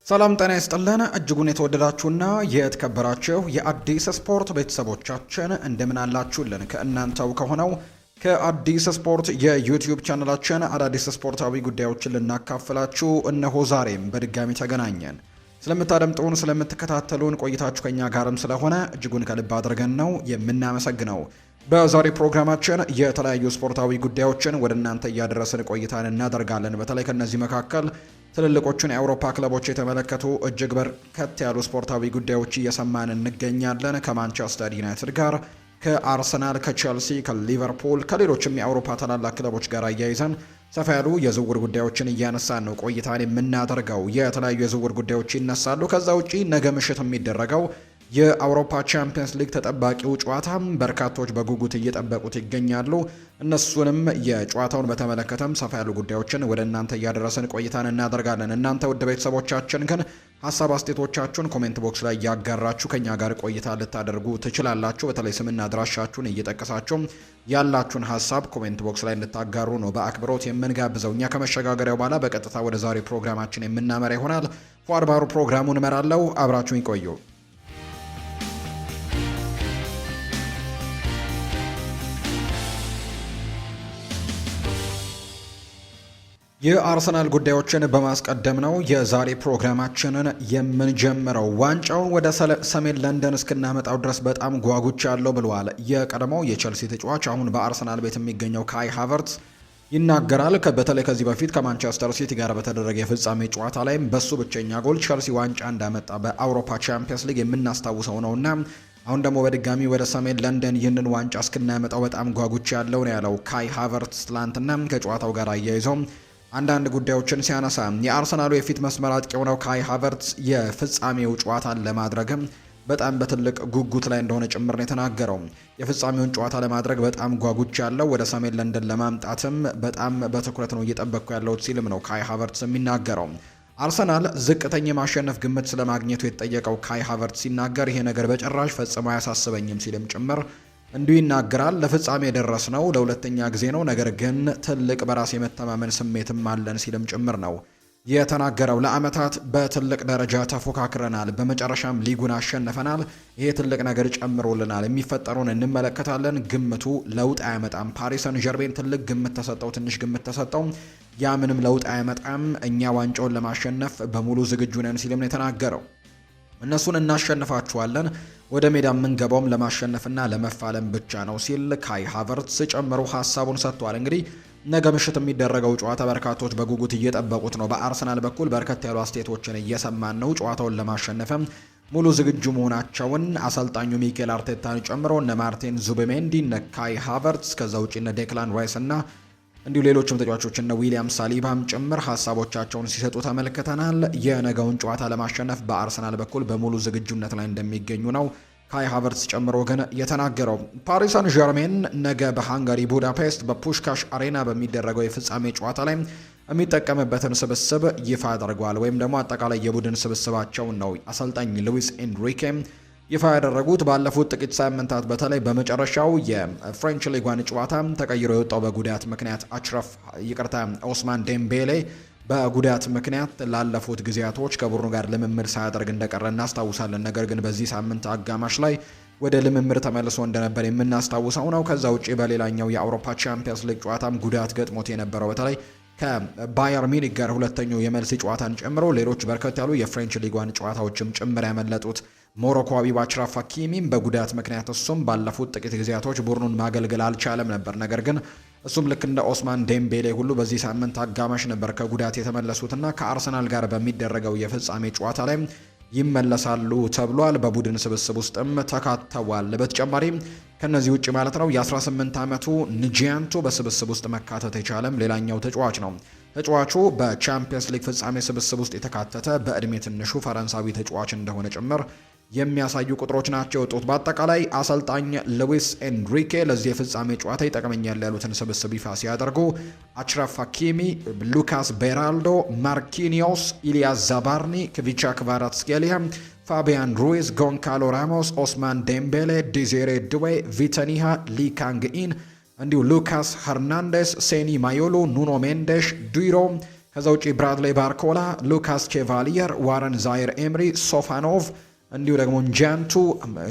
ሰላም ጤና ይስጥልን እጅጉን የተወደዳችሁና የተከበራችሁ የአዲስ ስፖርት ቤተሰቦቻችን እንደምን አላችሁልን? ከእናንተው ከሆነው ከአዲስ ስፖርት የዩቲዩብ ቻናላችን አዳዲስ ስፖርታዊ ጉዳዮችን ልናካፍላችሁ እነሆ ዛሬም በድጋሚ ተገናኘን። ስለምታደምጡን ስለምትከታተሉን ቆይታችሁ ከኛ ጋርም ስለሆነ እጅጉን ከልብ አድርገን ነው የምናመሰግነው። በዛሬ ፕሮግራማችን የተለያዩ ስፖርታዊ ጉዳዮችን ወደ እናንተ እያደረስን ቆይታን እናደርጋለን። በተለይ ከነዚህ መካከል ትልልቆቹን የአውሮፓ ክለቦች የተመለከቱ እጅግ በርከት ያሉ ስፖርታዊ ጉዳዮች እየሰማን እንገኛለን። ከማንቸስተር ዩናይትድ ጋር፣ ከአርሰናል፣ ከቼልሲ፣ ከሊቨርፑል፣ ከሌሎችም የአውሮፓ ታላላቅ ክለቦች ጋር አያይዘን ሰፋ ያሉ የዝውውር ጉዳዮችን እያነሳን ነው ቆይታን የምናደርገው። የተለያዩ የዝውውር ጉዳዮች ይነሳሉ። ከዛ ውጪ ነገ ምሽት የሚደረገው የአውሮፓ ቻምፒየንስ ሊግ ተጠባቂው ጨዋታም በርካቶች በጉጉት እየጠበቁት ይገኛሉ። እነሱንም የጨዋታውን በተመለከተም ሰፋ ያሉ ጉዳዮችን ወደ እናንተ እያደረስን ቆይታን እናደርጋለን። እናንተ ውድ ቤተሰቦቻችን ግን ሀሳብ አስተያየቶቻችሁን ኮሜንት ቦክስ ላይ እያጋራችሁ ከኛ ጋር ቆይታ ልታደርጉ ትችላላችሁ። በተለይ ስምና አድራሻችሁን እየጠቀሳችሁ ያላችሁን ሀሳብ ኮሜንት ቦክስ ላይ እንድታጋሩ ነው በአክብሮት የምንጋብዘው። እኛ ከመሸጋገሪያው በኋላ በቀጥታ ወደ ዛሬ ፕሮግራማችን የምናመራ ይሆናል። ፏርባሩ ፕሮግራሙን እመራለሁ። አብራችሁን ይቆዩ። የአርሰናል ጉዳዮችን በማስቀደም ነው የዛሬ ፕሮግራማችንን የምንጀምረው። ዋንጫውን ወደ ሰሜን ለንደን እስክናመጣው ድረስ በጣም ጓጉቻለሁ ብለዋል የቀድሞው የቼልሲ ተጫዋች አሁን በአርሰናል ቤት የሚገኘው ካይ ሃቨርትዝ ይናገራል። በተለይ ከዚህ በፊት ከማንቸስተር ሲቲ ጋር በተደረገ የፍጻሜ ጨዋታ ላይም በሱ ብቸኛ ጎል ቼልሲ ዋንጫ እንዳመጣ በአውሮፓ ቻምፒየንስ ሊግ የምናስታውሰው ነውና አሁን ደግሞ በድጋሚ ወደ ሰሜን ለንደን ይህንን ዋንጫ እስክናመጣው በጣም ጓጉቻለሁ ነው ያለው ካይ ሃቨርትዝ ትላንትና ከጨዋታው ጋር አያይዘው አንዳንድ ጉዳዮችን ሲያነሳ የአርሰናሉ የፊት መስመር አጥቂ የሆነው ካይ ሃቨርትዝ የፍጻሜው ጨዋታን ለማድረግም በጣም በትልቅ ጉጉት ላይ እንደሆነ ጭምር ነው የተናገረው። የፍጻሜውን ጨዋታ ለማድረግ በጣም ጓጉች ያለው ወደ ሰሜን ለንደን ለማምጣትም በጣም በትኩረት ነው እየጠበቅኩ ያለሁት ሲልም ነው ካይ ሃቨርትዝ የሚናገረው። አርሰናል ዝቅተኛ የማሸነፍ ግምት ስለማግኘቱ የተጠየቀው ካይ ሃቨርትዝ ሲናገር ይሄ ነገር በጭራሽ ፈጽሞ አያሳስበኝም ሲልም ጭምር እንዲሁ ይናገራል። ለፍጻሜ የደረስነው ለሁለተኛ ጊዜ ነው፣ ነገር ግን ትልቅ በራስ የመተማመን ስሜትም አለን ሲልም ጭምር ነው የተናገረው። ለአመታት በትልቅ ደረጃ ተፎካክረናል፣ በመጨረሻም ሊጉን አሸንፈናል። ይሄ ትልቅ ነገር ጨምሮልናል። የሚፈጠረውን እንመለከታለን። ግምቱ ለውጥ አያመጣም። ፓሪስ ሰን ዠርሜን ትልቅ ግምት ተሰጠው፣ ትንሽ ግምት ተሰጠው፣ ያ ምንም ለውጥ አያመጣም። እኛ ዋንጫውን ለማሸነፍ በሙሉ ዝግጁ ነን ሲልም ነው የተናገረው። እነሱን እናሸንፋቸዋለን። ወደ ሜዳ የምንገባውም ለማሸነፍና ለመፋለም ብቻ ነው ሲል ካይ ሃቨርትዝ ጨምሮ ሀሳቡን ሰጥቷል። እንግዲህ ነገ ምሽት የሚደረገው ጨዋታ በርካቶች በጉጉት እየጠበቁት ነው። በአርሰናል በኩል በርከት ያሉ አስተያየቶችን እየሰማን ነው። ጨዋታውን ለማሸነፍም ሙሉ ዝግጁ መሆናቸውን አሰልጣኙ ሚኬል አርቴታን ጨምሮ እነ ማርቲን ዙቢሜንዲ፣ እነ ካይ ሃቨርትዝ ከዛ ውጪ እነ ዴክላን ራይስ እና እንዲሁ ሌሎችም ተጫዋቾች እነ ዊሊያም ሳሊባም ጭምር ሀሳቦቻቸውን ሲሰጡ ተመልክተናል። የነገውን ጨዋታ ለማሸነፍ በአርሰናል በኩል በሙሉ ዝግጁነት ላይ እንደሚገኙ ነው ካይ ሃቨርትዝ ጨምሮ ግን የተናገረው። ፓሪስ ሰን ዠርሜን ነገ በሃንጋሪ ቡዳፔስት በፑሽካሽ አሬና በሚደረገው የፍጻሜ ጨዋታ ላይ የሚጠቀምበትን ስብስብ ይፋ አድርጓል። ወይም ደግሞ አጠቃላይ የቡድን ስብስባቸውን ነው አሰልጣኝ ሉዊስ ኤንሪኬ ይፋ ያደረጉት። ባለፉት ጥቂት ሳምንታት በተለይ በመጨረሻው የፍሬንች ሊግ ዋን ጨዋታ ተቀይሮ የወጣው በጉዳት ምክንያት ኦስማን ዴምቤሌ በጉዳት ምክንያት ላለፉት ጊዜያቶች ከቡድኑ ጋር ልምምድ ሳያደርግ እንደቀረ እናስታውሳለን። ነገር ግን በዚህ ሳምንት አጋማሽ ላይ ወደ ልምምድ ተመልሶ እንደነበር የምናስታውሰው ነው። ከዛ ውጪ በሌላኛው የአውሮፓ ቻምፒየንስ ሊግ ጨዋታም ጉዳት ገጥሞት የነበረው በተለይ ከባየር ሚኒክ ጋር ሁለተኛው የመልስ ጨዋታን ጨምሮ ሌሎች በርከት ያሉ የፍሬንች ሊግ ዋን ጨዋታዎችም ጭምር ያመለጡት ሞሮኮዊው አችራፍ ሀኪሚም በጉዳት ምክንያት እሱም ባለፉት ጥቂት ጊዜያቶች ቡድኑን ማገልገል አልቻለም ነበር። ነገር ግን እሱም ልክ እንደ ኦስማን ዴምቤሌ ሁሉ በዚህ ሳምንት አጋማሽ ነበር ከጉዳት የተመለሱትና ከአርሰናል ጋር በሚደረገው የፍጻሜ ጨዋታ ላይ ይመለሳሉ ተብሏል። በቡድን ስብስብ ውስጥም ተካተዋል። በተጨማሪም ከነዚህ ውጪ ማለት ነው የ18 ዓመቱ ንጂያንቶ በስብስብ ውስጥ መካተት የቻለም ሌላኛው ተጫዋች ነው። ተጫዋቹ በቻምፒየንስ ሊግ ፍጻሜ ስብስብ ውስጥ የተካተተ በእድሜ ትንሹ ፈረንሳዊ ተጫዋች እንደሆነ ጭምር የሚያሳዩ ቁጥሮች ናቸው የወጡት። በአጠቃላይ አሰልጣኝ ሉዊስ ኤንሪኬ ለዚህ የፍጻሜ ጨዋታ ይጠቅመኛል ያሉትን ስብስብ ይፋ ሲያደርጉ አችራፍ ሀኪሚ፣ ሉካስ ቤራልዶ፣ ማርኪኒዮስ፣ ኢሊያስ ዛባርኒ፣ ክቪቻ ክቫራትስኬሊያ፣ ፋቢያን ሩይዝ፣ ጎንካሎ ራሞስ፣ ኦስማን ዴምቤሌ፣ ዲዜሬ ድዌ፣ ቪተኒሃ፣ ሊካንግኢን እንዲሁ ሉካስ ሄርናንዴስ፣ ሴኒ ማዮሎ፣ ኑኖ ሜንዴሽ፣ ዱይሮ ከዛ ውጪ ብራድሌ ባርኮላ፣ ሉካስ ቼቫሊየር፣ ዋረን ዛይር ኤምሪ፣ ሶፋኖቭ እንዲሁ ደግሞ ጃንቱ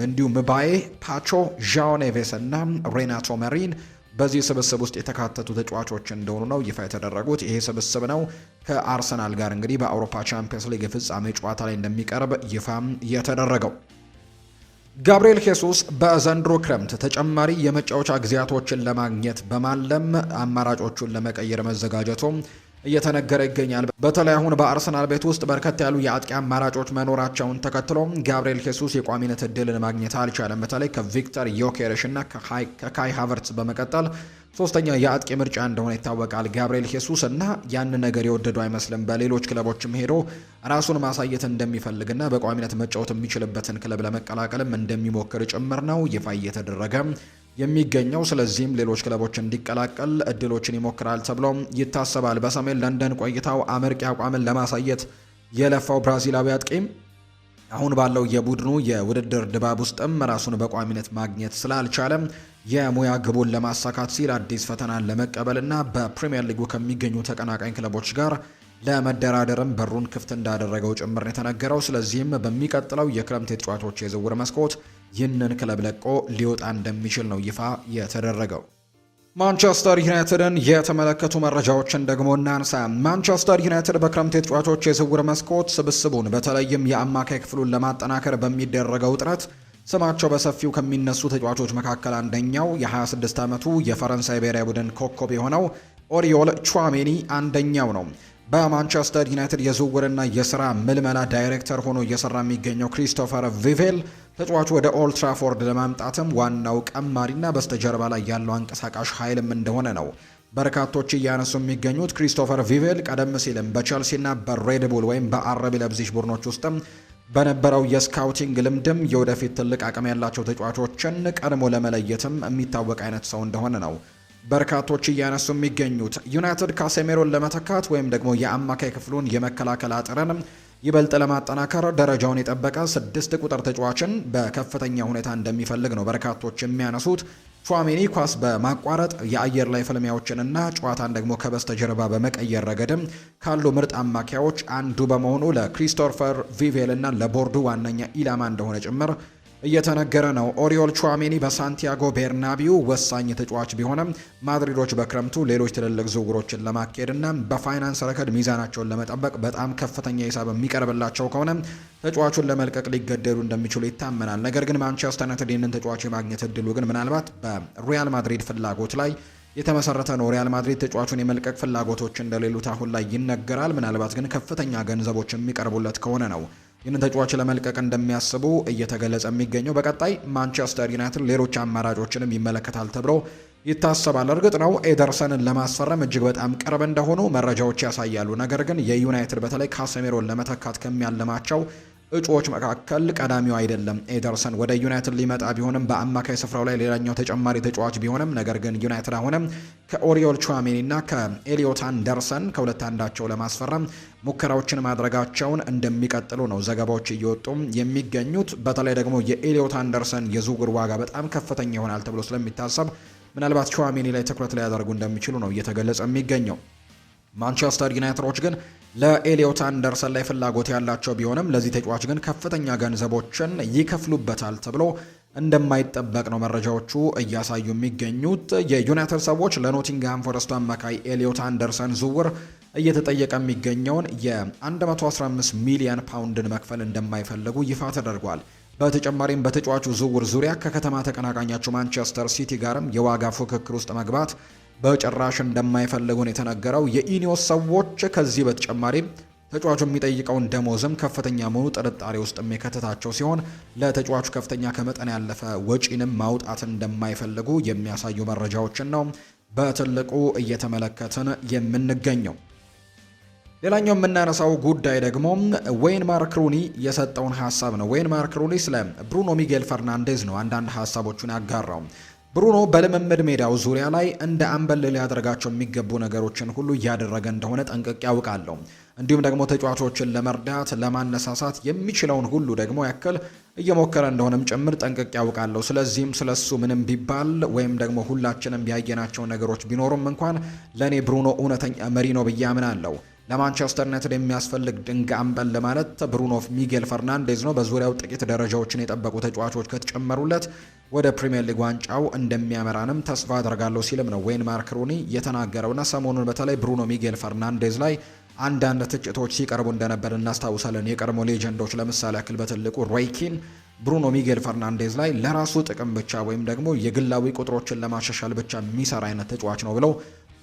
እንዲሁ ምባዬ፣ ፓቾ፣ ዣኦ ኔቬስ እና ሬናቶ መሪን በዚህ ስብስብ ውስጥ የተካተቱ ተጫዋቾች እንደሆኑ ነው ይፋ የተደረጉት። ይሄ ስብስብ ነው ከአርሰናል ጋር እንግዲህ በአውሮፓ ቻምፒየንስ ሊግ የፍጻሜ ጨዋታ ላይ እንደሚቀርብ ይፋም የተደረገው። ጋብሪኤል ሄሱስ በዘንድሮ ክረምት ተጨማሪ የመጫወቻ ጊዜያቶችን ለማግኘት በማለም አማራጮቹን ለመቀየር መዘጋጀቱ እየተነገረ ይገኛል። በተለይ አሁን በአርሰናል ቤት ውስጥ በርከት ያሉ የአጥቂ አማራጮች መኖራቸውን ተከትሎ ጋብሪኤል ሄሱስ የቋሚነት እድልን ማግኘት አልቻለም። በተለይ ከቪክተር ዮኬሬሽ እና ከካይ ሃቨርትስ በመቀጠል ሶስተኛ የአጥቂ ምርጫ እንደሆነ ይታወቃል ጋብሪኤል ሄሱስ እና ያን ነገር የወደዱ አይመስልም። በሌሎች ክለቦችም ሄዶ ራሱን ማሳየት እንደሚፈልግና በቋሚነት መጫወት የሚችልበትን ክለብ ለመቀላቀልም እንደሚሞክር ጭምር ነው ይፋ እየተደረገ የሚገኘው። ስለዚህም ሌሎች ክለቦች እንዲቀላቀል እድሎችን ይሞክራል ተብሎ ይታሰባል። በሰሜን ለንደን ቆይታው አመርቂ አቋምን ለማሳየት የለፋው ብራዚላዊ አጥቂም አሁን ባለው የቡድኑ የውድድር ድባብ ውስጥም ራሱን በቋሚነት ማግኘት ስላልቻለም የሙያ ግቡን ለማሳካት ሲል አዲስ ፈተናን ለመቀበልና በፕሪሚየር ሊጉ ከሚገኙ ተቀናቃኝ ክለቦች ጋር ለመደራደርም በሩን ክፍት እንዳደረገው ጭምር የተነገረው። ስለዚህም በሚቀጥለው የክረምት የተጫዋቾች የዝውውር መስኮት ይህንን ክለብ ለቆ ሊወጣ እንደሚችል ነው ይፋ የተደረገው። ማንቸስተር ዩናይትድን የተመለከቱ መረጃዎችን ደግሞ እናንሳ። ማንቸስተር ዩናይትድ በክረምት የተጫዋቾች የዝውውር መስኮት ስብስቡን በተለይም የአማካይ ክፍሉን ለማጠናከር በሚደረገው ጥረት ስማቸው በሰፊው ከሚነሱ ተጫዋቾች መካከል አንደኛው የ26 ዓመቱ የፈረንሳይ ብሔራዊ ቡድን ኮከብ የሆነው ኦሪዮል ቹዋሜኒ አንደኛው ነው። በማንቸስተር ዩናይትድ የዝውውርና የስራ ምልመላ ዳይሬክተር ሆኖ እየሰራ የሚገኘው ክሪስቶፈር ቪቬል ተጫዋቹ ወደ ኦልድ ትራፎርድ ለማምጣትም ዋናው ቀማሪና በስተጀርባ ላይ ያለው አንቀሳቃሽ ኃይልም እንደሆነ ነው በርካቶች እያነሱ የሚገኙት። ክሪስቶፈር ቪቬል ቀደም ሲልም በቸልሲና በሬድቡል ወይም በአረቢ ለብዚሽ ቡድኖች ውስጥም በነበረው የስካውቲንግ ልምድም የወደፊት ትልቅ አቅም ያላቸው ተጫዋቾችን ቀድሞ ለመለየትም የሚታወቅ አይነት ሰው እንደሆነ ነው በርካቶች እያነሱ የሚገኙት። ዩናይትድ ካሴሜሮን ለመተካት ወይም ደግሞ የአማካይ ክፍሉን የመከላከል አጥረን ይበልጥ ለማጠናከር ደረጃውን የጠበቀ 6 ቁጥር ተጫዋችን በከፍተኛ ሁኔታ እንደሚፈልግ ነው በርካቶች የሚያነሱት። ቹዋሜኒ ኳስ በማቋረጥ የአየር ላይ ፍልሚያዎችንና ጨዋታን ደግሞ ከበስተጀርባ በመቀየር ረገድም ካሉ ምርጥ አማካዮች አንዱ በመሆኑ ለክሪስቶፈር ቪቬል እና ለቦርዱ ዋነኛ ኢላማ እንደሆነ ጭምር እየተነገረ ነው። ኦሪዮል ቹዋሜኒ በሳንቲያጎ ቤርናቢው ወሳኝ ተጫዋች ቢሆንም ማድሪዶች በክረምቱ ሌሎች ትልልቅ ዝውውሮችን ለማካሄድና በፋይናንስ ረገድ ሚዛናቸውን ለመጠበቅ በጣም ከፍተኛ ሂሳብ የሚቀርብላቸው ከሆነ ተጫዋቹን ለመልቀቅ ሊገደዱ እንደሚችሉ ይታመናል። ነገር ግን ማንቸስተር ዩናይትድ ይህንን ተጫዋች የማግኘት እድሉ ግን ምናልባት በሪያል ማድሪድ ፍላጎት ላይ የተመሰረተ ነው። ሪያል ማድሪድ ተጫዋቹን የመልቀቅ ፍላጎቶች እንደሌሉት አሁን ላይ ይነገራል። ምናልባት ግን ከፍተኛ ገንዘቦች የሚቀርቡለት ከሆነ ነው ይህንን ተጫዋች ለመልቀቅ እንደሚያስቡ እየተገለጸ የሚገኘው። በቀጣይ ማንቸስተር ዩናይትድ ሌሎች አማራጮችንም ይመለከታል ተብሎ ይታሰባል። እርግጥ ነው ኤደርሰንን ለማስፈረም እጅግ በጣም ቅርብ እንደሆኑ መረጃዎች ያሳያሉ። ነገር ግን የዩናይትድ በተለይ ካሴሜሮን ለመተካት ከሚያልማቸው እጩዎች መካከል ቀዳሚው አይደለም። ኤደርሰን ወደ ዩናይትድ ሊመጣ ቢሆንም በአማካይ ስፍራው ላይ ሌላኛው ተጨማሪ ተጫዋች ቢሆንም ነገር ግን ዩናይትድ አሁንም ከኦሪዮል ቹዋሜኒ እና ከኤሊዮት አንደርሰን ከሁለት አንዳቸው ለማስፈረም ሙከራዎችን ማድረጋቸውን እንደሚቀጥሉ ነው ዘገባዎች እየወጡ የሚገኙት። በተለይ ደግሞ የኤሊዮት አንደርሰን የዝውውር ዋጋ በጣም ከፍተኛ ይሆናል ተብሎ ስለሚታሰብ ምናልባት ቹዋሜኒ ላይ ትኩረት ሊያደርጉ እንደሚችሉ ነው እየተገለጸ የሚገኘው። ማንቸስተር ዩናይትዶች ግን ለኤሊዮት አንደርሰን ላይ ፍላጎት ያላቸው ቢሆንም ለዚህ ተጫዋች ግን ከፍተኛ ገንዘቦችን ይከፍሉበታል ተብሎ እንደማይጠበቅ ነው መረጃዎቹ እያሳዩ የሚገኙት። የዩናይትድ ሰዎች ለኖቲንግሃም ፎረስቱ አማካይ ኤሊዮት አንደርሰን ዝውውር እየተጠየቀ የሚገኘውን የ115 ሚሊዮን ፓውንድን መክፈል እንደማይፈልጉ ይፋ ተደርጓል። በተጨማሪም በተጫዋቹ ዝውውር ዙሪያ ከከተማ ተቀናቃኛቸው ማንቸስተር ሲቲ ጋርም የዋጋ ፉክክር ውስጥ መግባት በጭራሽ እንደማይፈልጉን የተነገረው የኢኒዮስ ሰዎች ከዚህ በተጨማሪም ተጫዋቹ የሚጠይቀውን ደሞዝም ከፍተኛ መሆኑ ጥርጣሬ ውስጥ የሚከተታቸው ሲሆን ለተጫዋቹ ከፍተኛ ከመጠን ያለፈ ወጪንም ማውጣት እንደማይፈልጉ የሚያሳዩ መረጃዎችን ነው በትልቁ እየተመለከትን የምንገኘው። ሌላኛው የምናነሳው ጉዳይ ደግሞ ዌይን ማርክ ሩኒ የሰጠውን ሀሳብ ነው። ዌይን ማርክ ሩኒ ስለ ብሩኖ ሚጌል ፈርናንዴዝ ነው አንዳንድ ሀሳቦቹን ያጋራው። ብሩኖ በልምምድ ሜዳው ዙሪያ ላይ እንደ አምበል ሊያደርጋቸው የሚገቡ ነገሮችን ሁሉ እያደረገ እንደሆነ ጠንቅቄ ያውቃለሁ። እንዲሁም ደግሞ ተጫዋቾችን ለመርዳት ለማነሳሳት የሚችለውን ሁሉ ደግሞ ያክል እየሞከረ እንደሆነም ጭምር ጠንቅቄ ያውቃለሁ። ስለዚህም ስለሱ ምንም ቢባል ወይም ደግሞ ሁላችንም ያየናቸው ነገሮች ቢኖሩም እንኳን ለእኔ ብሩኖ እውነተኛ መሪ ነው ብዬ አምናለሁ። ለማንቸስተር ዩናይትድ የሚያስፈልግ ድንቅ አምበል ለማለት ብሩኖ ሚጌል ፈርናንዴዝ ነው። በዙሪያው ጥቂት ደረጃዎችን የጠበቁ ተጫዋቾች ከተጨመሩለት ወደ ፕሪሚየር ሊግ ዋንጫው እንደሚያመራንም ተስፋ አደርጋለሁ ሲልም ነው ዌይን ማርክ ሩኒ የተናገረውና ሰሞኑን በተለይ ብሩኖ ሚጌል ፈርናንዴዝ ላይ አንዳንድ ትችቶች ሲቀርቡ እንደነበር እናስታውሳለን። የቀድሞ ሌጀንዶች ለምሳሌ ያክል በትልቁ ሮይ ኪን ብሩኖ ሚጌል ፈርናንዴዝ ላይ ለራሱ ጥቅም ብቻ ወይም ደግሞ የግላዊ ቁጥሮችን ለማሻሻል ብቻ የሚሰራ አይነት ተጫዋች ነው ብለው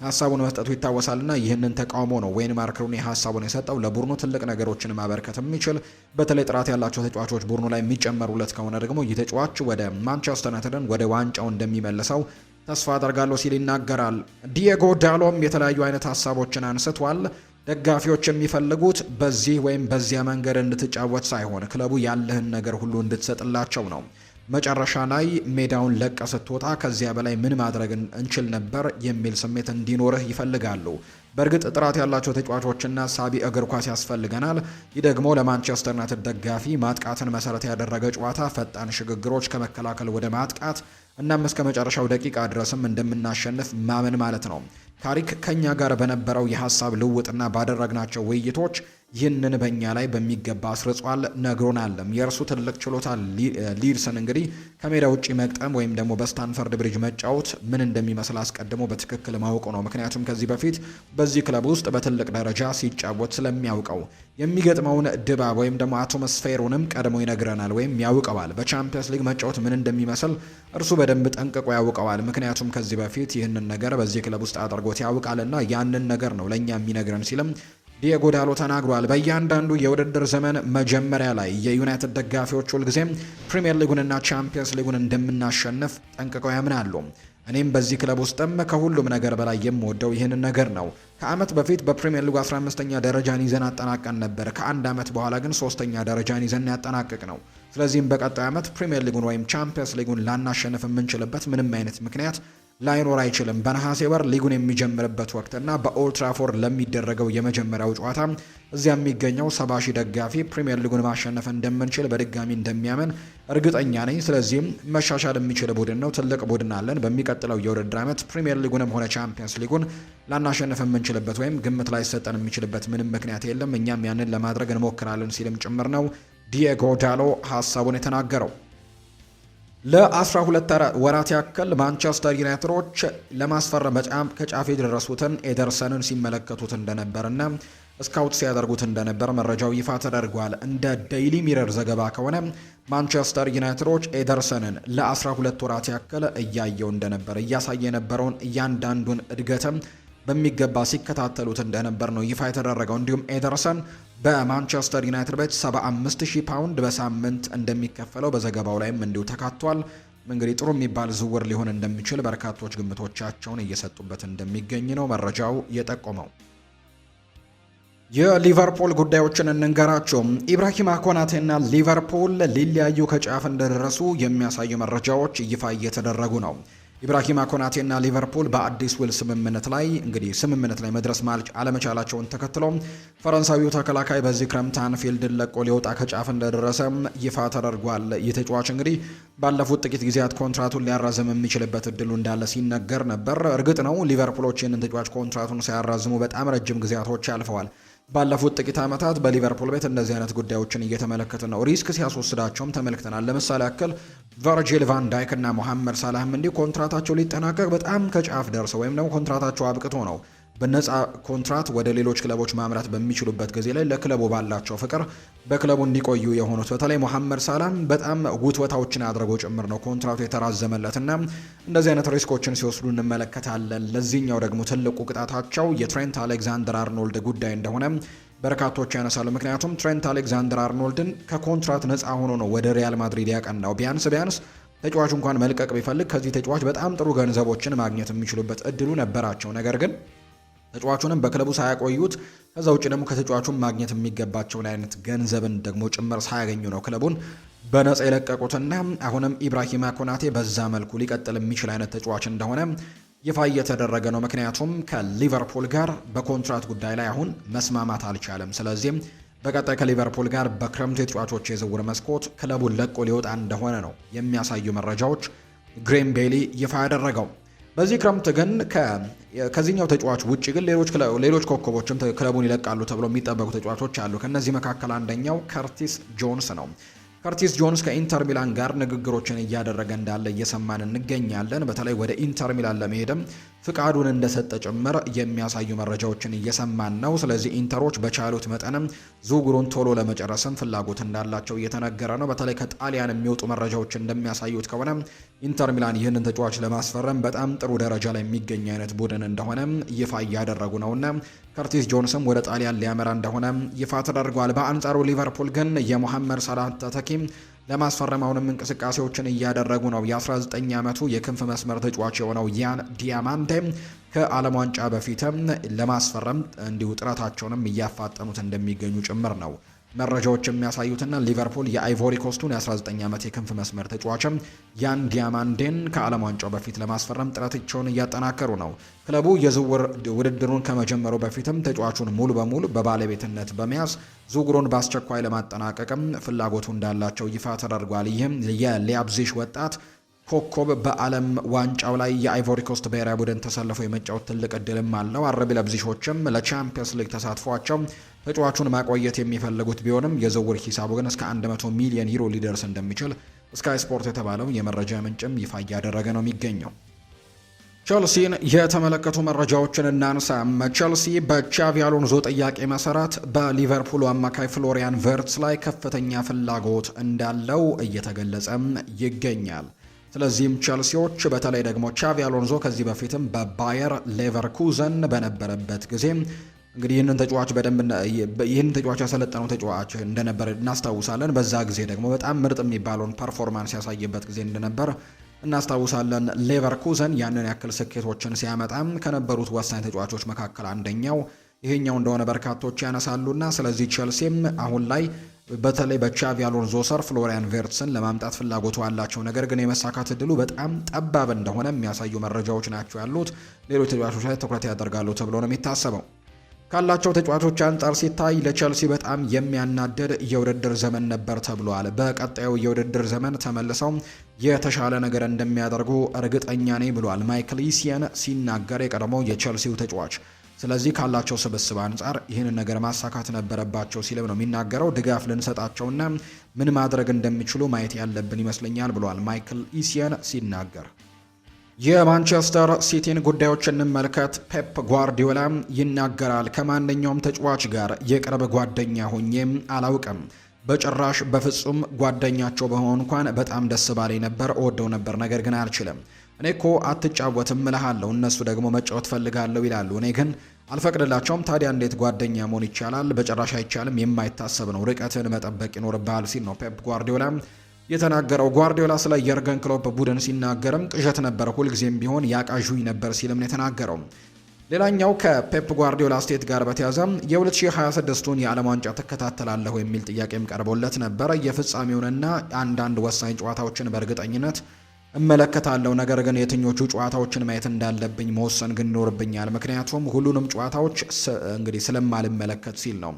ሀሳቡን መስጠቱ ይታወሳልና ይህንን ተቃውሞ ነው ዌይን ማርክ ሩኒ ሀሳቡን የሰጠው። ለቡድኑ ትልቅ ነገሮችን ማበርከት የሚችል በተለይ ጥራት ያላቸው ተጫዋቾች ቡድኑ ላይ የሚጨመሩለት ከሆነ ደግሞ ይህ ተጫዋች ወደ ማንቸስተር ዩናይትድን ወደ ዋንጫው እንደሚመልሰው ተስፋ አደርጋለሁ ሲል ይናገራል። ዲየጎ ዳሎም የተለያዩ አይነት ሀሳቦችን አንስቷል። ደጋፊዎች የሚፈልጉት በዚህ ወይም በዚያ መንገድ እንድትጫወት ሳይሆን ክለቡ ያለህን ነገር ሁሉ እንድትሰጥላቸው ነው። መጨረሻ ላይ ሜዳውን ለቀ ስትወጣ ከዚያ በላይ ምን ማድረግ እንችል ነበር የሚል ስሜት እንዲኖርህ ይፈልጋሉ። በእርግጥ ጥራት ያላቸው ተጫዋቾችና ሳቢ እግር ኳስ ያስፈልገናል። ይህ ደግሞ ለማንቸስተር ዩናይትድ ደጋፊ ማጥቃትን መሰረት ያደረገ ጨዋታ፣ ፈጣን ሽግግሮች ከመከላከል ወደ ማጥቃት እናም እስከ መጨረሻው ደቂቃ ድረስም እንደምናሸንፍ ማመን ማለት ነው። ታሪክ ከኛ ጋር በነበረው የሀሳብ ልውጥና ባደረግናቸው ውይይቶች ይህንን በእኛ ላይ በሚገባ አስርጿል፣ ነግሮናልም። የእርሱ ትልቅ ችሎታ ሊድስን እንግዲህ ከሜዳ ውጭ መቅጠም ወይም ደግሞ በስታንፈርድ ብሪጅ መጫወት ምን እንደሚመስል አስቀድሞ በትክክል ማወቁ ነው። ምክንያቱም ከዚህ በፊት በዚህ ክለብ ውስጥ በትልቅ ደረጃ ሲጫወት ስለሚያውቀው የሚገጥመውን ድባብ ወይም ደግሞ አትሞስፌሩንም ቀድሞ ይነግረናል ወይም ያውቀዋል። በቻምፒየንስ ሊግ መጫወት ምን እንደሚመስል እርሱ በደንብ ጠንቅቆ ያውቀዋል። ምክንያቱም ከዚህ በፊት ይህንን ነገር በዚህ ክለብ ውስጥ አድርጎት ያውቃልና ያንን ነገር ነው ለእኛ የሚነግረን ሲልም ዲየጎ ዳሎ ተናግሯል። በእያንዳንዱ የውድድር ዘመን መጀመሪያ ላይ የዩናይትድ ደጋፊዎች ሁልጊዜም ፕሪሚየር ሊጉንና ቻምፒየንስ ሊጉን እንደምናሸንፍ ጠንቅቀው ያምናሉ። እኔም በዚህ ክለብ ውስጥም ከሁሉም ነገር በላይ የምወደው ይህንን ነገር ነው። ከዓመት በፊት በፕሪሚየር ሊጉ 15ኛ ደረጃን ይዘን አጠናቀን ነበር። ከአንድ ዓመት በኋላ ግን 3ኛ ደረጃን ይዘን ያጠናቅቅ ነው። ስለዚህም በቀጣዩ ዓመት ፕሪሚየር ሊጉን ወይም ቻምፒየንስ ሊጉን ላናሸንፍ የምንችልበት ምንም አይነት ምክንያት ላይኖር አይችልም። በነሐሴ ወር ሊጉን የሚጀምርበት ወቅትና በኦልድ ትራፎርድ ለሚደረገው የመጀመሪያው ጨዋታ እዚያ የሚገኘው 70,000 ደጋፊ ፕሪሚየር ሊጉን ማሸነፍ እንደምንችል በድጋሚ እንደሚያምን እርግጠኛ ነኝ። ስለዚህም መሻሻል የሚችል ቡድን ነው። ትልቅ ቡድን አለን። በሚቀጥለው የውድድር ዓመት ፕሪሚየር ሊጉንም ሆነ ቻምፒየንስ ሊጉን ላናሸንፍ የምንችልበት ወይም ግምት ላይ ሰጠን የሚችልበት ምንም ምክንያት የለም። እኛም ያንን ለማድረግ እንሞክራለን ሲልም ጭምር ነው ዲየጎ ዳሎ ሀሳቡን የተናገረው። ለ12 ወራት ያክል ማንቸስተር ዩናይትዶች ለማስፈረም በጣም ከጫፍ የደረሱትን ኤደርሰንን ሲመለከቱት እንደነበርና ስካውት ሲያደርጉት እንደነበር መረጃው ይፋ ተደርጓል። እንደ ዴይሊ ሚረር ዘገባ ከሆነ ማንቸስተር ዩናይትዶች ኤደርሰንን ለ12 ወራት ያክል እያየው እንደነበር እያሳየ የነበረውን እያንዳንዱን እድገትም በሚገባ ሲከታተሉት እንደነበር ነው ይፋ የተደረገው። እንዲሁም ኤደርሰን በማንቸስተር ዩናይትድ ቤት 75,000 ፓውንድ በሳምንት እንደሚከፈለው በዘገባው ላይም እንዲሁ ተካቷል። እንግዲህ ጥሩ የሚባል ዝውውር ሊሆን እንደሚችል በርካቶች ግምቶቻቸውን እየሰጡበት እንደሚገኝ ነው መረጃው የጠቆመው። የሊቨርፑል ጉዳዮችን እንንገራቸው። ኢብራሂማ ኮናቴና ሊቨርፑል ሊለያዩ ከጫፍ እንደደረሱ የሚያሳዩ መረጃዎች ይፋ እየተደረጉ ነው። ኢብራሂማ ኮናቴና ሊቨርፑል በአዲስ ውል ስምምነት ላይ መድረስ አለመቻላቸውን ተከትሎ ፈረንሳዊው ተከላካይ በዚህ ክረምት አንፊልድን ለቆ ሊወጣ ከጫፍ እንደደረሰ ይፋ ተደርጓል። ይህ ተጫዋች እንግዲህ ባለፉት ጥቂት ጊዜያት ኮንትራቱን ሊያራዝም የሚችልበት እድሉ እንዳለ ሲነገር ነበር። እርግጥ ነው ሊቨርፑሎች ይህንን ተጫዋች ኮንትራቱን ሲያራዝሙ በጣም ረጅም ጊዜያቶች ያልፈዋል። ባለፉት ጥቂት ዓመታት በሊቨርፑል ቤት እንደዚህ አይነት ጉዳዮችን እየተመለከትን ነው። ሪስክ ሲያስወስዳቸውም ተመልክተናል። ለምሳሌ ያክል ቨርጂል ቫን ዳይክ እና ሞሐመድ ሳላህም እንዲሁ ኮንትራታቸው ሊጠናቀቅ በጣም ከጫፍ ደርሰው ወይም ደግሞ ኮንትራታቸው አብቅቶ ነው በነፃ ኮንትራት ወደ ሌሎች ክለቦች ማምራት በሚችሉበት ጊዜ ላይ ለክለቡ ባላቸው ፍቅር በክለቡ እንዲቆዩ የሆኑት በተለይ ሞሐመድ ሳላህ በጣም ውትወታዎችን አድርገው ጭምር ነው ኮንትራቱ የተራዘመለትና እንደዚህ አይነት ሪስኮችን ሲወስዱ እንመለከታለን። ለዚህኛው ደግሞ ትልቁ ቅጣታቸው የትሬንት አሌክዛንደር አርኖልድ ጉዳይ እንደሆነ በርካቶች ያነሳሉ። ምክንያቱም ትሬንት አሌክዛንደር አርኖልድን ከኮንትራት ነፃ ሆኖ ነው ወደ ሪያል ማድሪድ ያቀናው። ቢያንስ ተጫዋቹ እንኳን መልቀቅ ቢፈልግ ከዚህ ተጫዋች በጣም ጥሩ ገንዘቦችን ማግኘት የሚችሉበት እድሉ ነበራቸው። ነገር ግን ተጫዋቹንም በክለቡ ሳያቆዩት ከዛ ውጭ ደግሞ ከተጫዋቹም ማግኘት የሚገባቸውን አይነት ገንዘብን ደግሞ ጭምር ሳያገኙ ነው ክለቡን በነፃ የለቀቁትና አሁንም ኢብራሂማ ኮናቴ በዛ መልኩ ሊቀጥል የሚችል አይነት ተጫዋች እንደሆነ ይፋ እየተደረገ ነው። ምክንያቱም ከሊቨርፑል ጋር በኮንትራት ጉዳይ ላይ አሁን መስማማት አልቻለም። ስለዚህም በቀጣይ ከሊቨርፑል ጋር በክረምቱ የተጫዋቾች የዝውውር መስኮት ክለቡን ለቆ ሊወጣ እንደሆነ ነው የሚያሳዩ መረጃዎች ግሬም ቤሊ ይፋ ያደረገው። በዚህ ክረምት ግን ከዚህኛው ተጫዋች ውጪ ግን ሌሎች ኮከቦችም ክለቡን ይለቃሉ ተብሎ የሚጠበቁ ተጫዋቾች አሉ። ከነዚህ መካከል አንደኛው ከርቲስ ጆንስ ነው። ከርቲስ ጆንስ ከኢንተር ሚላን ጋር ንግግሮችን እያደረገ እንዳለ እየሰማን እንገኛለን። በተለይ ወደ ኢንተር ሚላን ለመሄድም ፍቃዱን እንደሰጠ ጭምር የሚያሳዩ መረጃዎችን እየሰማን ነው። ስለዚህ ኢንተሮች በቻሉት መጠንም ዝውውሩን ቶሎ ለመጨረስም ፍላጎት እንዳላቸው እየተነገረ ነው። በተለይ ከጣሊያን የሚወጡ መረጃዎች እንደሚያሳዩት ከሆነ ኢንተር ሚላን ይህንን ተጫዋች ለማስፈረም በጣም ጥሩ ደረጃ ላይ የሚገኝ አይነት ቡድን እንደሆነ ይፋ እያደረጉ ነውና ከርቲስ ጆንስም ወደ ጣሊያን ሊያመራ እንደሆነ ይፋ ተደርጓል። በአንጻሩ ሊቨርፑል ግን የሞሐመድ ሳላህ ተተኪ ለማስፈረም አሁንም እንቅስቃሴዎችን እያደረጉ ነው። የ19 ዓመቱ የክንፍ መስመር ተጫዋች የሆነው ያን ዲያማንቴ ከዓለም ዋንጫ በፊትም ለማስፈረም እንዲሁ ጥረታቸውንም እያፋጠኑት እንደሚገኙ ጭምር ነው መረጃዎች የሚያሳዩትና ሊቨርፑል የአይቮሪ ኮስቱን የ19 ዓመት የክንፍ መስመር ተጫዋችም ያን ዲያማንዴን ከዓለም ዋንጫው በፊት ለማስፈረም ጥረታቸውን እያጠናከሩ ነው። ክለቡ የዝውውር ውድድሩን ከመጀመሩ በፊትም ተጫዋቹን ሙሉ በሙሉ በባለቤትነት በመያዝ ዝውውሩን በአስቸኳይ ለማጠናቀቅም ፍላጎቱ እንዳላቸው ይፋ ተደርጓል። ይህም የሊያፕዚሽ ወጣት ኮከብ በዓለም ዋንጫው ላይ የአይቮሪ ኮስት ብሔራዊ ቡድን ተሰልፎ የመጫወት ትልቅ እድልም አለው። አርቢ ለብዚሾችም ለቻምፒየንስ ሊግ ተሳትፏቸው ተጫዋቹን ማቆየት የሚፈልጉት ቢሆንም የዝውውር ሂሳቡ ግን እስከ 100 ሚሊዮን ዩሮ ሊደርስ እንደሚችል ስካይ ስፖርት የተባለው የመረጃ ምንጭም ይፋ እያደረገ ነው የሚገኘው። ቸልሲን የተመለከቱ መረጃዎችን እናንሳ። ቸልሲ በቻቪ አሎንዞ ጥያቄ መሰረት በሊቨርፑል አማካይ ፍሎሪያን ቨርትስ ላይ ከፍተኛ ፍላጎት እንዳለው እየተገለጸም ይገኛል። ስለዚህም ቸልሲዎች በተለይ ደግሞ ቻቪ አሎንዞ ከዚህ በፊትም በባየር ሌቨርኩዘን በነበረበት ጊዜ እንግዲህ ይህንን ተጫዋች ያሰለጠነው ተጫዋች እንደነበር እናስታውሳለን። በዛ ጊዜ ደግሞ በጣም ምርጥ የሚባለውን ፐርፎርማንስ ያሳየበት ጊዜ እንደነበር እናስታውሳለን። ሌቨርኩዘን ያንን ያክል ስኬቶችን ሲያመጣም ከነበሩት ወሳኝ ተጫዋቾች መካከል አንደኛው ይሄኛው እንደሆነ በርካቶች ያነሳሉና ስለዚህ ቸልሲም አሁን ላይ በተለይ በቻቪ አሎንዞ ስር ፍሎሪያን ቨርትስን ለማምጣት ፍላጎቱ አላቸው። ነገር ግን የመሳካት እድሉ በጣም ጠባብ እንደሆነ የሚያሳዩ መረጃዎች ናቸው ያሉት። ሌሎች ተጫዋቾች ላይ ትኩረት ያደርጋሉ ተብሎ ነው የሚታሰበው። ካላቸው ተጫዋቾች አንጻር ሲታይ ለቸልሲ በጣም የሚያናድድ የውድድር ዘመን ነበር ተብሏል። በቀጣዩ የውድድር ዘመን ተመልሰው የተሻለ ነገር እንደሚያደርጉ እርግጠኛ ነኝ ብሏል ማይክል ኢሲያን ሲናገር የቀድሞው የቸልሲው ተጫዋች። ስለዚህ ካላቸው ስብስብ አንጻር ይህንን ነገር ማሳካት ነበረባቸው ሲልም ነው የሚናገረው። ድጋፍ ልንሰጣቸውና ምን ማድረግ እንደሚችሉ ማየት ያለብን ይመስለኛል ብሏል ማይክል ኢሲያን ሲናገር። የማንቸስተር ሲቲን ጉዳዮች እንመልከት። ፔፕ ጓርዲዮላ ይናገራል። ከማንኛውም ተጫዋች ጋር የቅርብ ጓደኛ ሆኜም አላውቅም። በጭራሽ በፍጹም ጓደኛቸው በሆን እንኳን በጣም ደስ ባለኝ ነበር፣ እወደው ነበር። ነገር ግን አልችልም። እኔ እኮ አትጫወትም እልሃለሁ፣ እነሱ ደግሞ መጫወት ፈልጋለሁ ይላሉ። እኔ ግን አልፈቅድላቸውም። ታዲያ እንዴት ጓደኛ መሆን ይቻላል? በጭራሽ አይቻልም። የማይታሰብ ነው። ርቀትን መጠበቅ ይኖርብሃል ሲል ነው ፔፕ ጓርዲዮላ የተናገረው። ጓርዲዮላ ስለ የርገን ክሎፕ ቡድን ሲናገርም ቅዠት ነበር፣ ሁልጊዜም ቢሆን ያቃዡኝ ነበር ሲልም ነው የተናገረው። ሌላኛው ከፔፕ ጓርዲዮላ ስቴት ጋር በተያዘ የ2026ቱን የዓለም ዋንጫ ትከታተላለሁ የሚል ጥያቄም ቀርቦለት ነበር። የፍጻሜውንና አንዳንድ ወሳኝ ጨዋታዎችን በእርግጠኝነት እመለከታለሁ፣ ነገር ግን የትኞቹ ጨዋታዎችን ማየት እንዳለብኝ መወሰን ግን ይኖርብኛል፣ ምክንያቱም ሁሉንም ጨዋታዎች እንግዲህ ስለማልመለከት ሲል ነው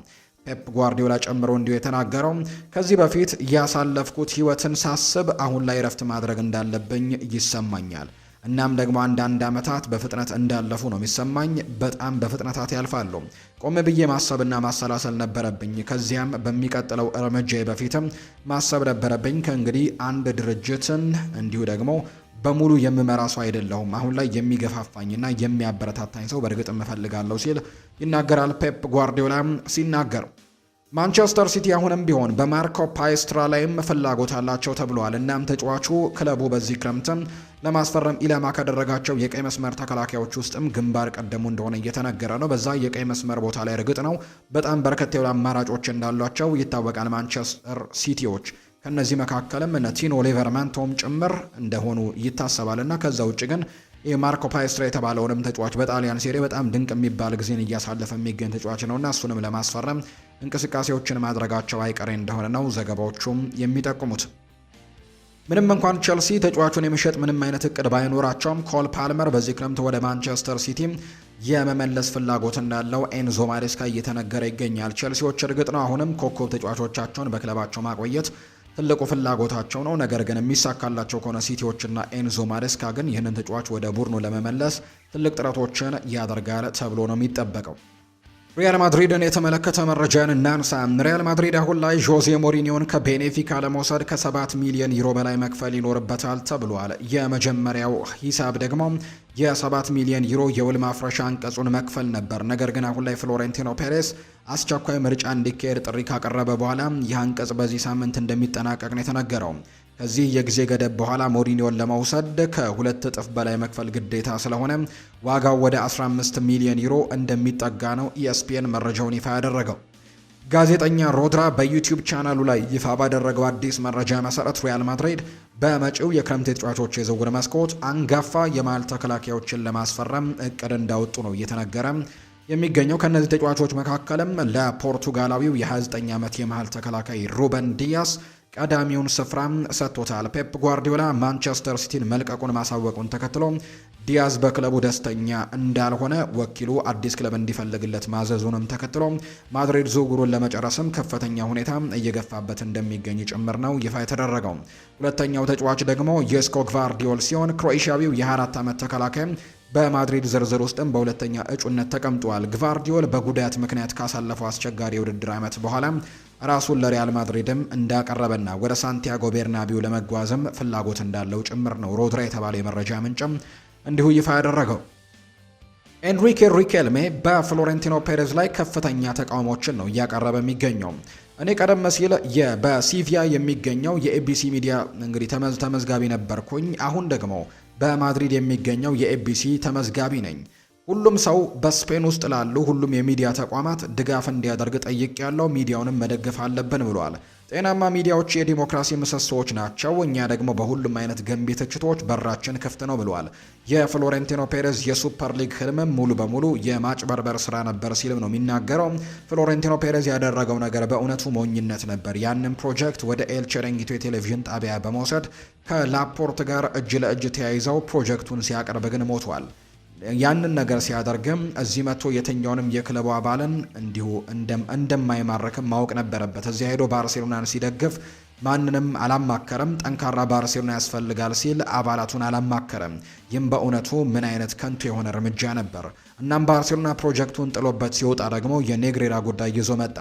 ፔፕ ጓርዲዮላ ጨምሮ እንዲሁ የተናገረው። ከዚህ በፊት ያሳለፍኩት ህይወትን ሳስብ አሁን ላይ ረፍት ማድረግ እንዳለብኝ ይሰማኛል። እናም ደግሞ አንዳንድ ዓመታት በፍጥነት እንዳለፉ ነው የሚሰማኝ። በጣም በፍጥነታት ያልፋሉ። ቆም ብዬ ማሰብና ማሰላሰል ነበረብኝ። ከዚያም በሚቀጥለው እርምጃ በፊትም ማሰብ ነበረብኝ። ከእንግዲህ አንድ ድርጅትን እንዲሁ ደግሞ በሙሉ የምመራ ሰው አይደለሁም። አሁን ላይ የሚገፋፋኝና የሚያበረታታኝ ሰው በእርግጥ እፈልጋለሁ ሲል ይናገራል ፔፕ ጓርዲዮላ ሲናገር። ማንቸስተር ሲቲ አሁንም ቢሆን በማርኮ ፓይስትራ ላይም ፍላጎት አላቸው ተብሏል። እናም ተጫዋቹ ክለቡ በዚህ ክረምትም ለማስፈረም ኢላማ ካደረጋቸው የቀይ መስመር ተከላካዮች ውስጥም ግንባር ቀደሙ እንደሆነ እየተነገረ ነው። በዛ የቀይ መስመር ቦታ ላይ እርግጥ ነው በጣም በርከት ያሉ አማራጮች እንዳሏቸው ይታወቃል ማንቸስተር ሲቲዎች። ከነዚህ መካከልም እነ ቲኖ ሊቨርማንቶም ጭምር እንደሆኑ ይታሰባልና ከዛ ውጭ ግን የማርኮ ፓይስትራ የተባለውንም ተጫዋች በጣሊያን ሴሪ በጣም ድንቅ የሚባል ጊዜን እያሳለፈ የሚገኝ ተጫዋች ነውና እሱንም ለማስፈረም እንቅስቃሴዎችን ማድረጋቸው አይቀሬ እንደሆነ ነው ዘገባዎቹም የሚጠቁሙት። ምንም እንኳን ቸልሲ ተጫዋቹን የመሸጥ ምንም አይነት እቅድ ባይኖራቸውም ኮል ፓልመር በዚህ ክረምት ወደ ማንቸስተር ሲቲ የመመለስ ፍላጎት እንዳለው ኤንዞ ማሬስካ እየተነገረ ይገኛል። ቸልሲዎች እርግጥ ነው አሁንም ኮከብ ተጫዋቾቻቸውን በክለባቸው ማቆየት ትልቁ ፍላጎታቸው ነው። ነገር ግን የሚሳካላቸው ከሆነ ሲቲዎችና ኤንዞ ማሬስካ ግን ይህንን ተጫዋች ወደ ቡድኑ ለመመለስ ትልቅ ጥረቶችን ያደርጋል ተብሎ ነው የሚጠበቀው። ሪያል ማድሪድን የተመለከተ መረጃን እናንሳ። ሪያል ማድሪድ አሁን ላይ ዦዜ ሞሪኒዮን ከቤኔፊካ ለመውሰድ ከ7 ሚሊዮን ዩሮ በላይ መክፈል ይኖርበታል ተብሏል። የመጀመሪያው ሂሳብ ደግሞ የ7 ሚሊዮን ዩሮ የውል ማፍረሻ አንቀጹን መክፈል ነበር። ነገር ግን አሁን ላይ ፍሎሬንቲኖ ፔሬስ አስቸኳይ ምርጫ እንዲካሄድ ጥሪ ካቀረበ በኋላ ይህ አንቀጽ በዚህ ሳምንት እንደሚጠናቀቅ ነው የተነገረው። ከዚህ የጊዜ ገደብ በኋላ ሞሪኒዮን ለመውሰድ ከ2 እጥፍ በላይ መክፈል ግዴታ ስለሆነ ዋጋው ወደ 15 ሚሊዮን ዩሮ እንደሚጠጋ ነው ኢኤስፒኤን መረጃውን ይፋ ያደረገው። ጋዜጠኛ ሮድራ በዩቲዩብ ቻናሉ ላይ ይፋ ባደረገው አዲስ መረጃ መሰረት ሪያል ማድሪድ በመጪው የክረምት ተጫዋቾች የዝውውር መስኮት አንጋፋ የመሃል ተከላካዮችን ለማስፈረም እቅድ እንዳወጡ ነው እየተነገረ የሚገኘው። ከነዚህ ተጫዋቾች መካከልም ለፖርቱጋላዊው የ29 ዓመት የመሃል ተከላካይ ሩበን ዲያስ ቀዳሚውን ስፍራ ሰጥቶታል። ፔፕ ጓርዲዮላ ማንቸስተር ሲቲን መልቀቁን ማሳወቁን ተከትሎ ዲያዝ በክለቡ ደስተኛ እንዳልሆነ ወኪሉ አዲስ ክለብ እንዲፈልግለት ማዘዙንም ተከትሎ ማድሪድ ዝውውሩን ለመጨረስም ከፍተኛ ሁኔታ እየገፋበት እንደሚገኝ ጭምር ነው ይፋ የተደረገው። ሁለተኛው ተጫዋች ደግሞ ጄስኮ ግቫርዲዮል ሲሆን ክሮኤሽያዊው የ24 ዓመት ተከላካይ በማድሪድ ዝርዝር ውስጥም በሁለተኛ እጩነት ተቀምጧል። ግቫርዲዮል በጉዳት ምክንያት ካሳለፈው አስቸጋሪ የውድድር ዓመት በኋላ ራሱን ለሪያል ማድሪድም እንዳቀረበና ወደ ሳንቲያጎ ቤርናቢው ለመጓዝም ፍላጎት እንዳለው ጭምር ነው ሮድራ የተባለ የመረጃ ምንጭም እንዲሁ ይፋ ያደረገው። ኤንሪኬ ሪኬልሜ በፍሎሬንቲኖ ፔሬዝ ላይ ከፍተኛ ተቃውሞችን ነው እያቀረበ የሚገኘው። እኔ ቀደም ሲል በሲቪያ የሚገኘው የኤቢሲ ሚዲያ እንግዲህ ተመዝጋቢ ነበርኩኝ። አሁን ደግሞ በማድሪድ የሚገኘው የኤቢሲ ተመዝጋቢ ነኝ። ሁሉም ሰው በስፔን ውስጥ ላሉ ሁሉም የሚዲያ ተቋማት ድጋፍ እንዲያደርግ ጠይቄያለሁ። ሚዲያውንም መደገፍ አለብን ብሏል። ጤናማ ሚዲያዎች የዲሞክራሲ ምሰሶዎች ናቸው። እኛ ደግሞ በሁሉም አይነት ገንቢ ትችቶች በራችን ክፍት ነው ብሏል። የፍሎሬንቲኖ ፔሬዝ የሱፐር ሊግ ህልምም ሙሉ በሙሉ የማጭበርበር ስራ ነበር ሲልም ነው የሚናገረው። ፍሎሬንቲኖ ፔሬዝ ያደረገው ነገር በእውነቱ ሞኝነት ነበር። ያንን ፕሮጀክት ወደ ኤል ቼሬንጊቶ የቴሌቪዥን ጣቢያ በመውሰድ ከላፖርት ጋር እጅ ለእጅ ተያይዘው ፕሮጀክቱን ሲያቀርብ ግን ሞቷል። ያንን ነገር ሲያደርግም እዚህ መጥቶ የትኛውንም የክለቡ አባልን እንዲሁ እንደማይማረክም ማወቅ ነበረበት። እዚህ ሄዶ ባርሴሎናን ሲደግፍ ማንንም አላማከረም። ጠንካራ ባርሴሎና ያስፈልጋል ሲል አባላቱን አላማከረም። ይህም በእውነቱ ምን አይነት ከንቱ የሆነ እርምጃ ነበር። እናም ባርሴሎና ፕሮጀክቱን ጥሎበት ሲወጣ ደግሞ የኔግሬራ ጉዳይ ይዞ መጣ።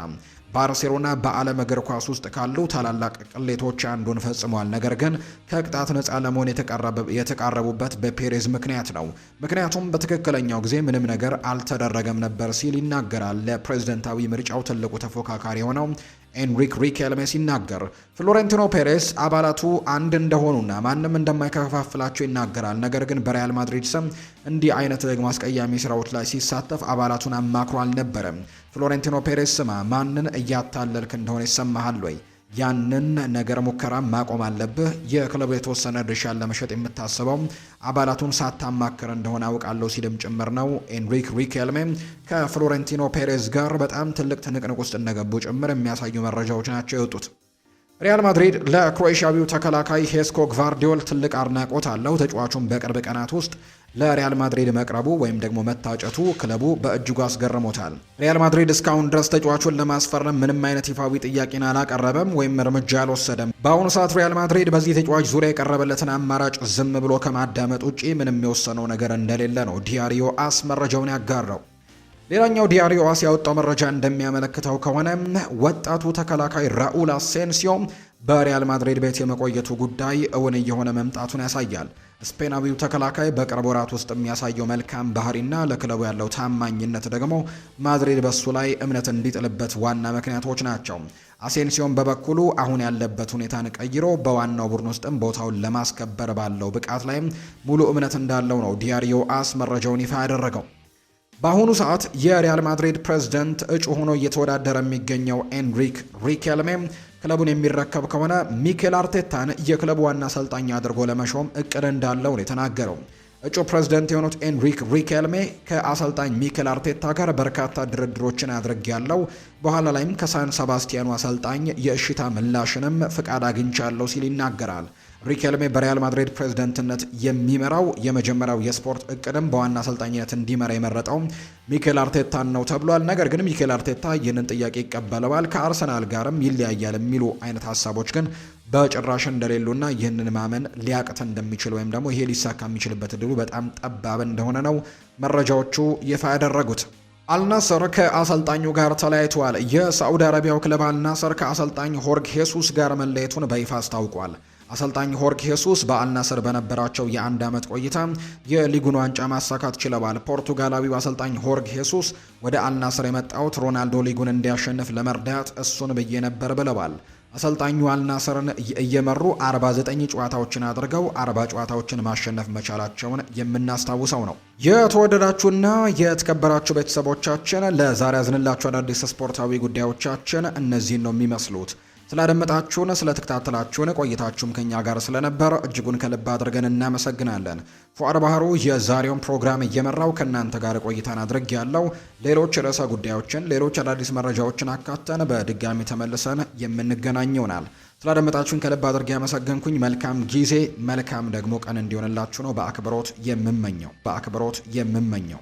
ባርሴሎና በዓለም እግር ኳስ ውስጥ ካሉ ታላላቅ ቅሌቶች አንዱን ፈጽሟል። ነገር ግን ከቅጣት ነፃ ለመሆን የተቃረቡበት በፔሬዝ ምክንያት ነው። ምክንያቱም በትክክለኛው ጊዜ ምንም ነገር አልተደረገም ነበር ሲል ይናገራል። ለፕሬዝደንታዊ ምርጫው ትልቁ ተፎካካሪ የሆነው ኤንሪክ ሪኬልሜ ሲናገር ፍሎሬንቲኖ ፔሬስ አባላቱ አንድ እንደሆኑና ማንም እንደማይከፋፍላቸው ይናገራል። ነገር ግን በሪያል ማድሪድ ስም እንዲህ አይነት ደግሞ አስቀያሚ ስራዎች ላይ ሲሳተፍ አባላቱን አማክሮ አልነበረም። ፍሎሬንቲኖ ፔሬስ ስማ፣ ማንን እያታለልክ እንደሆነ ይሰማሃል ወይ? ያንን ነገር ሙከራ ማቆም አለብህ። የክለቡ የተወሰነ ድርሻን ለመሸጥ የምታስበው አባላቱን ሳታማክር እንደሆነ አውቃለሁ ሲልም ጭምር ነው ኤንሪክ ሪኬልሜ ከፍሎሬንቲኖ ፔሬዝ ጋር በጣም ትልቅ ትንቅንቅ ውስጥ እንደገቡ ጭምር የሚያሳዩ መረጃዎች ናቸው የወጡት። ሪያል ማድሪድ ለክሮኤሽያዊው ተከላካይ ሄስኮ ግቫርዲዮል ትልቅ አድናቆት አለው። ተጫዋቹም በቅርብ ቀናት ውስጥ ለሪያል ማድሪድ መቅረቡ ወይም ደግሞ መታጨቱ ክለቡ በእጅጉ አስገርሞታል። ሪያል ማድሪድ እስካሁን ድረስ ተጫዋቹን ለማስፈረም ምንም አይነት ይፋዊ ጥያቄን አላቀረበም ወይም እርምጃ አልወሰደም። በአሁኑ ሰዓት ሪያል ማድሪድ በዚህ ተጫዋች ዙሪያ የቀረበለትን አማራጭ ዝም ብሎ ከማዳመጥ ውጪ ምንም የወሰነው ነገር እንደሌለ ነው ዲያሪዮ አስ መረጃውን ያጋራው። ሌላኛው ዲያሪዮ አስ ያወጣው መረጃ እንደሚያመለክተው ከሆነ ወጣቱ ተከላካይ ራኡል አሴንሲዮ በሪያል ማድሪድ ቤት የመቆየቱ ጉዳይ እውን እየሆነ መምጣቱን ያሳያል። ስፔናዊው ተከላካይ በቅርብ ወራት ውስጥ የሚያሳየው መልካም ባህሪና ለክለቡ ያለው ታማኝነት ደግሞ ማድሪድ በሱ ላይ እምነት እንዲጥልበት ዋና ምክንያቶች ናቸው። አሴንሲዮን በበኩሉ አሁን ያለበት ሁኔታን ቀይሮ በዋናው ቡድን ውስጥም ቦታውን ለማስከበር ባለው ብቃት ላይም ሙሉ እምነት እንዳለው ነው ዲያሪዮ አስ መረጃውን ይፋ ያደረገው። በአሁኑ ሰዓት የሪያል ማድሪድ ፕሬዝዳንት እጩ ሆኖ እየተወዳደረ የሚገኘው ኤንሪክ ሪኬልሜ ክለቡን የሚረከብ ከሆነ ሚኬል አርቴታን የክለቡ ዋና አሰልጣኝ አድርጎ ለመሾም እቅድ እንዳለው ነው የተናገረው። እጩ ፕሬዝዳንት የሆኑት ኤንሪክ ሪኬልሜ ከአሰልጣኝ ሚኬል አርቴታ ጋር በርካታ ድርድሮችን አድርጌያለሁ፣ በኋላ ላይም ከሳን ሰባስቲያኑ አሰልጣኝ የእሽታ ምላሽንም ፍቃድ አግኝቻለሁ ሲል ይናገራል። ሪኬልሜ በሪያል ማድሪድ ፕሬዝዳንትነት የሚመራው የመጀመሪያው የስፖርት እቅድም በዋና አሰልጣኝነት እንዲመራ የመረጠው ሚኬል አርቴታን ነው ተብሏል። ነገር ግን ሚኬል አርቴታ ይህንን ጥያቄ ይቀበለዋል፣ ከአርሰናል ጋርም ይለያያል የሚሉ አይነት ሀሳቦች ግን በጭራሽ እንደሌሉና ይህንን ማመን ሊያቅት እንደሚችል ወይም ደግሞ ይሄ ሊሳካ የሚችልበት እድሉ በጣም ጠባብ እንደሆነ ነው መረጃዎቹ ይፋ ያደረጉት። አልናስር ከአሰልጣኙ ጋር ተለያይቷል። የሳዑዲ አረቢያው ክለብ አልናስር ከአሰልጣኝ ሆርግ ሄሱስ ጋር መለየቱን በይፋ አስታውቋል። አሰልጣኝ ሆርግ ሄሱስ በአልናስር በነበራቸው የ1 ዓመት ቆይታ የሊጉን ዋንጫ ማሳካት ችለዋል። ፖርቱጋላዊው አሰልጣኝ ሆርግ ሄሱስ ወደ አልናስር የመጣውት ሮናልዶ ሊጉን እንዲያሸንፍ ለመርዳት እሱን ብዬ ነበር ብለዋል። አሰልጣኙ አልናስርን እየመሩ 49 ጨዋታዎችን አድርገው 40 ጨዋታዎችን ማሸነፍ መቻላቸውን የምናስታውሰው ነው። የተወደዳችሁና የተከበራችሁ ቤተሰቦቻችን ለዛሬ ያዝንላችሁ አዳዲስ ስፖርታዊ ጉዳዮቻችን እነዚህን ነው የሚመስሉት። ስላደመጣችሁን ስለተከታተላችሁን ቆይታችሁም ከኛ ጋር ስለነበር እጅጉን ከልብ አድርገን እናመሰግናለን። ፉአድ ባህሩ የዛሬውን ፕሮግራም እየመራው ከእናንተ ጋር ቆይታን አድርግ ያለው ሌሎች ርዕሰ ጉዳዮችን ሌሎች አዳዲስ መረጃዎችን አካተን በድጋሚ ተመልሰን የምንገናኝ ይሆናል። ስላደመጣችሁን ከልብ አድርጌ ያመሰገንኩኝ። መልካም ጊዜ መልካም ደግሞ ቀን እንዲሆንላችሁ ነው በአክብሮት የምመኘው።